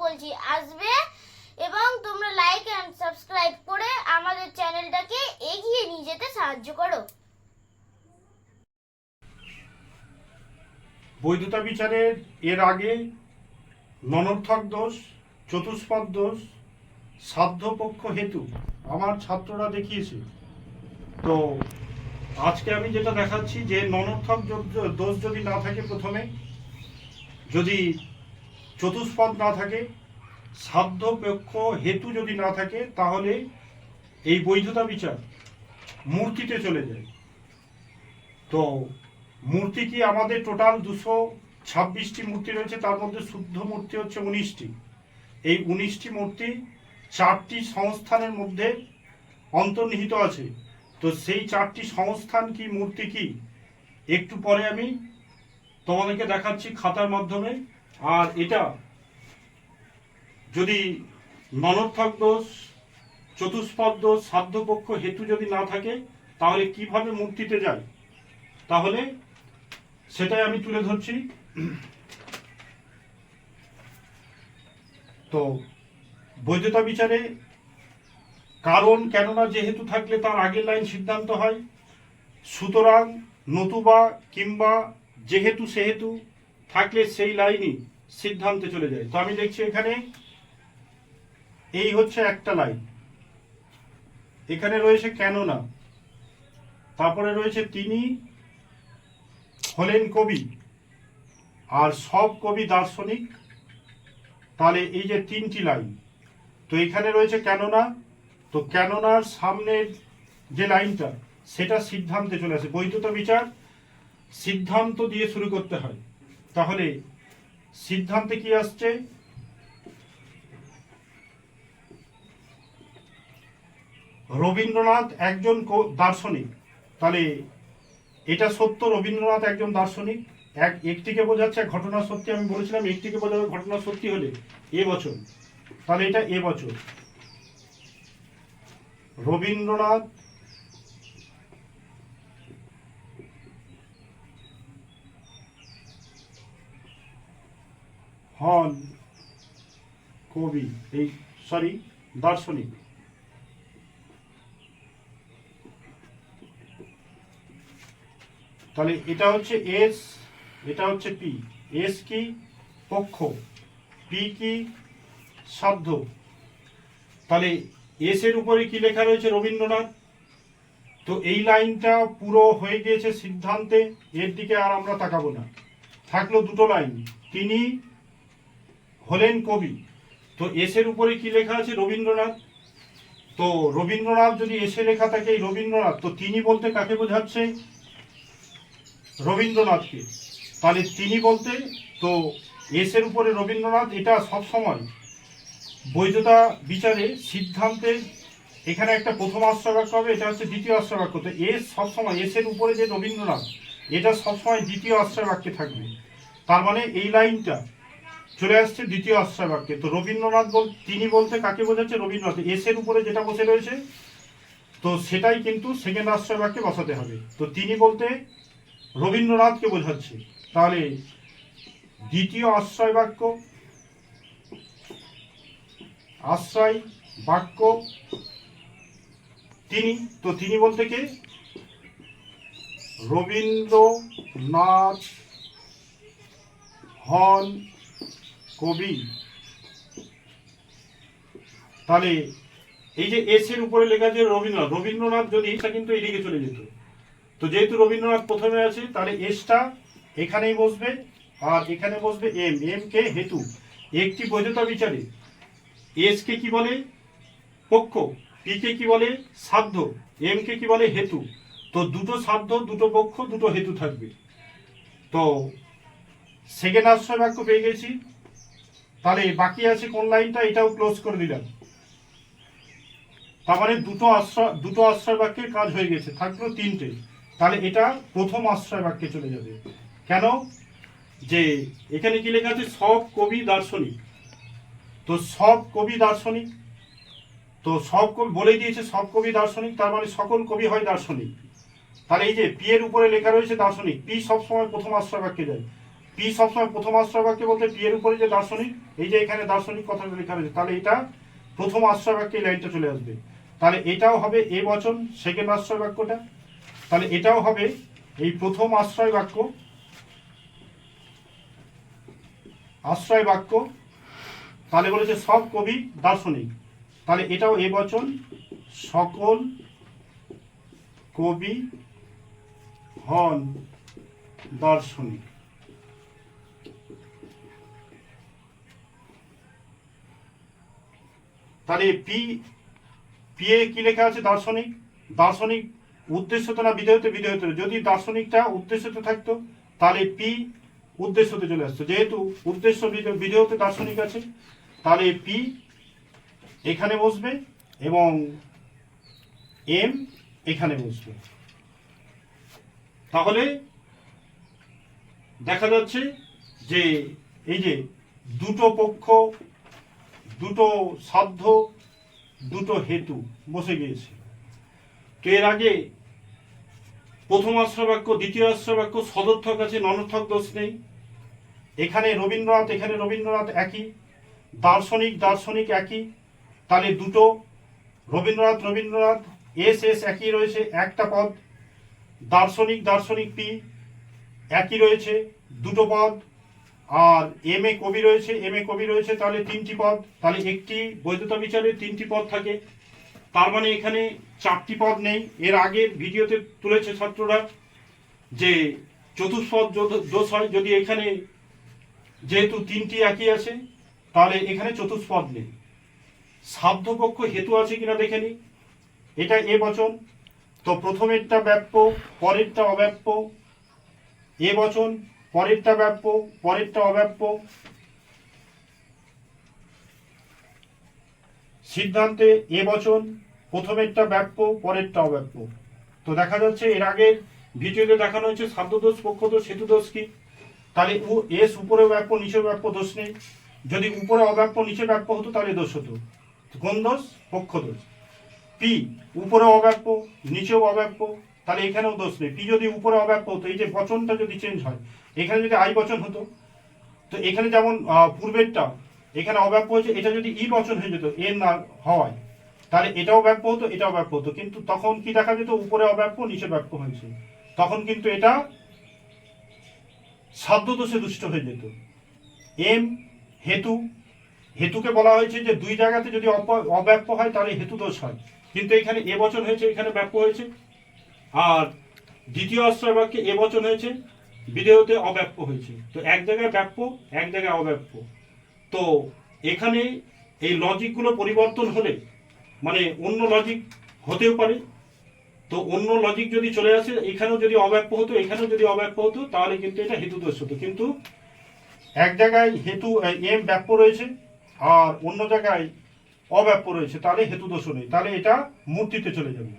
বলছি আসবে, এবং তোমরা লাইক এন্ড সাবস্ক্রাইব করে আমাদের চ্যানেলটাকে এগিয়ে নিয়ে যেতে সাহায্য করো। বৈধতা বিচারের এর আগে ননর্থক দোষ, চতুষ্পদ দোষ, সাধ্যপক্ষ হেতু আমার ছাত্ররা দেখিয়েছে। তো আজকে আমি যেটা দেখাচ্ছি যে ননর্থক দোষ যদি না থাকে, প্রথমে যদি চতুষ্পদ না থাকে, সাধ্যপক্ষ হেতু যদি না থাকে, তাহলে এই বৈধতা বিচার মূর্তিতে চলে যায়। তো মূর্তি কি আমাদের টোটাল 226টি মূর্তি রয়েছে, তার মধ্যে শুদ্ধ মূর্তি হচ্ছে 19টি। এই 19টি মূর্তি 4টি সংস্থানের মধ্যে অন্তর্নিহিত আছে। তো সেই 4টি সংস্থান কি, মূর্তি কি, একটু পরে আমি তোমাদেরকে দেখাচ্ছি খাতার মাধ্যমে। আর এটা যদি ননর্থক দোষ, চতুষ্পদ দোষ, সাধ্যপক্ষ হেতু যদি না থাকে, তাহলে কিভাবে মূর্তিতে যায়, তাহলে সেটাই আমি তুলে ধরছি। তো বৈধতা বিচারে কারণ, কেননা, যেহেতু থাকলে তার আগের লাইন সিদ্ধান্ত হয়, সুতরাং, নতুবা, কিংবা, যেহেতু সেহেতু থাকলে সেই লাইনই সিদ্ধান্তে চলে যায়। তো আমি দেখছি এখানে এই হচ্ছে একটা লাইন, এখানে রয়েছে কেননা, তারপরে রয়েছে তিনি হলেন কবি, আর সব কবি দার্শনিক। তাহলে এই যে 3টি লাইন, তো এখানে রয়েছে কেননা। তো কেননার সামনের যে লাইনটা, সেটা সিদ্ধান্তে চলে আসে। বৈধতা বিচার সিদ্ধান্ত দিয়ে শুরু করতে হয়। তাহলে সিদ্ধান্তে কি আসছে, রবীন্দ্রনাথ একজন দার্শনিক। তাহলে এটা সত্য, রবীন্দ্রনাথ একজন দার্শনিক। একটিকে বোঝাচ্ছে ঘটনা সত্যি, আমি বলেছিলাম একটিকে বোঝাবে ঘটনা সত্যি হলে এ বছর, তাহলে এটা এ বছর। রবীন্দ্রনাথ হন কবি, এই দার্শনিক। তাহলে এটা হচ্ছে এস, এটা হচ্ছে পি। এস কি পক্ষ, পি কি সাধ্য। তাহলে এস এর উপরে কি লেখা রয়েছে, রবীন্দ্রনাথ। তো এই লাইনটা পুরো হয়ে গিয়েছে সিদ্ধান্তে, এর দিকে আর আমরা তাকাবো না। থাকলো দুটো লাইন, তিনি হলেন কবি। তো এস এর উপরে কি লেখা আছে, রবীন্দ্রনাথ। তো রবীন্দ্রনাথ যদি এসে লেখা থাকে, এই রবীন্দ্রনাথ, তো তিনি বলতে কাকে বোঝাচ্ছে, রবীন্দ্রনাথকে। তাহলে তিনি বলতে, তো এস এর উপরে রবীন্দ্রনাথ, এটা সব সময় বৈধতা বিচারে সিদ্ধান্তের এখানে একটা প্রথম আশ্রয় বাক্য হবে, এটা হচ্ছে দ্বিতীয় আশ্রয় বাক্য। তো এস সবসময়, এস এর উপরে যে রবীন্দ্রনাথ, এটা সবসময় দ্বিতীয় আশ্রয় বাক্যে থাকবে। তার মানে এই লাইনটা চলে আসছে দ্বিতীয় আশ্রয় বাক্যে। তো রবীন্দ্রনাথ তিনি বলতে কাকে বোঝাচ্ছে, রবীন্দ্রনাথ। এস এর উপরে যেটা বসে রয়েছে, তো সেটাই কিন্তু সেকেন্ড আশ্রয় বাক্যে বসাতে হবে। তো তিনি বলতে রবীন্দ্রনাথকে বোঝাচ্ছে। তাহলে দ্বিতীয় আশ্রয় বাক্য, আশ্রয় বাক্য তিনি। তো তিনি বলতে কে, রবীন্দ্রনাথ হন কবি। তাহলে এই যে এস এর উপরে লেখা যে রবীন্দ্রনাথ, রবীন্দ্রনাথ যদি এটা কিন্তু এদিকে চলে যেত। তো যেহেতু রবীন্দ্রনাথ প্রথমে আছে, তাহলে এসটা এখানেই বসবে, আর এখানে বসবে এম। এম কে হেতু। একটি বৈধতা বিচারে এস কে কি বলে, পক্ষ, পি কে কি বলে, সাধ্য, এম কে কি বলে, হেতু। তো দুটো সাধ্য, দুটো পক্ষ, দুটো হেতু থাকবে। তো সেকেন্ড আশ্রয় বাক্য পেয়ে গেছি। তাহলে বাকি আছে কোন লাইনটা, এটাও ক্লোজ করে দিলাম। তার মানে দুটো আশ্রয় বাক্যের কাজ হয়ে গেছে, থাকলো 3টে। তাহলে এটা প্রথম আশ্রয় বাক্যে চলে যাবে। কেন, যে এখানে কি লেখা আছে, সব কবি দার্শনিক। তো সব কবি দার্শনিক, তো সব কবি বলে দিয়েছে, সব কবি দার্শনিক, তার মানে সকল কবি হয় দার্শনিক। তাহলে এই যে পি এর উপরে লেখা রয়েছে দার্শনিক, পি সবসময় প্রথম আশ্রয় বাক্যে যায়। পি সবসময় প্রথম আশ্রয় বাক্যে বলতে পি এর উপরে যে দার্শনিক, এই যে এখানে দার্শনিক কথাটা লেখা রয়েছে, তাহলে এটা প্রথম আশ্রয় বাক্যে এই লাইনটা চলে আসবে। তাহলে এটাও হবে এ বচন সেকেন্ড আশ্রয় বাক্যটা, তাহলে এটাও হবে এই প্রথম আশ্রয় বাক্য, আশ্রয় বাক্য। তাহলে বলেছে সব কবি দার্শনিক, তাহলে এটাও এ বচন সকল কবি হন দার্শনিক। তাহলে পি পি এ কি লেখা আছে? দার্শনিক। দার্শনিক উদ্দেশ্যতে না বিধেয়তে? বিধেয়তে। যদি দার্শনিকটা উদ্দেশ্যতে থাকতো তাহলে পি উদ্দেশ্যতে চলে আসতো, যেহেতু উদ্দেশ্য বিধেয়তে দার্শনিক আছে তাহলে পি এখানে বসবে এবং এম এখানে বসবে। তাহলে দেখা যাচ্ছে যে এই যে দুটো পক্ষ, দুটো সাধ্য, দুটো হেতু বসে গিয়েছে। তো এর আগে প্রথম আশ্রয় বাক্য দ্বিতীয় আশ্রয় বাক্য সদর্থক আছে, ননর্থক দোষ নেই। এখানে রবীন্দ্রনাথ, এখানে রবীন্দ্রনাথ একই, দার্শনিক দার্শনিক একই, তাহলে দুটো রবীন্দ্রনাথ রবীন্দ্রনাথ এস এস একই রয়েছে একটা পদ, দার্শনিক দার্শনিক পি একই রয়েছে দুটো পদ, আর এম এ কবি রয়েছে, এম এ কবি রয়েছে তাহলে তিনটি পদ। তাহলে একটি বৈধতা বিচারে তিনটি পদ থাকে, তার মানে এখানে চারটি পদ নেই। এর আগের ভিডিওতে তুলেছে ছাত্ররা যে চতুষ্পদ দোষ হয় যদি এখানে, যেহেতু তিনটি একই আছে তাহলে এখানে চতুষ্পদ নেই। সাধ্যপক্ষ হেতু আছে কিনা দেখে নি। এটা এ বচন, তো প্রথমেরটা ব্যাপ্য পরেরটা অব্যাপ্য, এ বচন পরেরটা ব্যাপ্য পরেরটা অব্যাপ্য। সিদ্ধান্তে এ বচন প্রথমেরটা ব্যাপ্য পরেরটা অব্যাপ্য। তো দেখা যাচ্ছে এর আগের ভিডিওতে দেখানো হয়েছে সাধ্যদোষ পক্ষদোষ হেতুদোষ কি। তাহলে এস উপরে ব্যাপ্য নিচে ব্যাপ্য দোষ নেই, যদি উপরে অব্যাপ্য নিচে ব্যাপ্য হতো তাহলে দোষ হতো। কোন দোষ? পক্ষদোষ। পি উপরে অব্যাপ্য নিচেও অব্যাপ্য, তাহলে এখানেও দোষ নেই। পি যদি উপরে অব্যাপ্য হতো, এই যে বচনটা যদি চেঞ্জ হয়, এখানে যদি আই বচন হতো, তো এখানে যেমন পূর্বেরটা এখানে অব্যাপ্য হয়েছে, এটা যদি ই বচন হয়ে যেত এর না হওয়ায়, তাহলে এটাও ব্যাপ্য হতো এটাও ব্যাপ্য হতো, কিন্তু তখন কি দেখা যেত? উপরে অব্যাপ্য নিচে ব্যাপ্য হয়েছে, তখন কিন্তু এটা সাধ্যদোষে দুষ্ট হয়ে যেত। এম হেতু, হেতুকে বলা হয়েছে যে দুই জায়গাতে যদি অব্যাপ্য হয় তাহলে হেতু দোষ হয়, কিন্তু এখানে এ বচন হয়েছে এখানে ব্যাপ্য হয়েছে, আর দ্বিতীয় আশ্রয় বাক্যে এ বচন হয়েছে বিধেয়তে অব্যাপ্য হয়েছে, তো এক জায়গায় ব্যাপ্য এক জায়গায় অব্যাপ্য। তো এখানে এই লজিকগুলো পরিবর্তন হলে মানে অন্য লজিক হতেও পারে, তো অন্য লজিক যদি চলে আসে, এখানেও যদি অব্যাপ্য হতো এখানেও যদি অব্যাপ্য হতো তাহলে কিন্তু এটা হেতু দোষ হতো, কিন্তু এক জায়গায় হেতু এম ব্যাপ্য রয়েছে আর অন্য জায়গায় অব্যাপ্য রয়েছে, তাহলে হেতু দোষ নেই, তাহলে এটা মূর্তিতে চলে যাবে।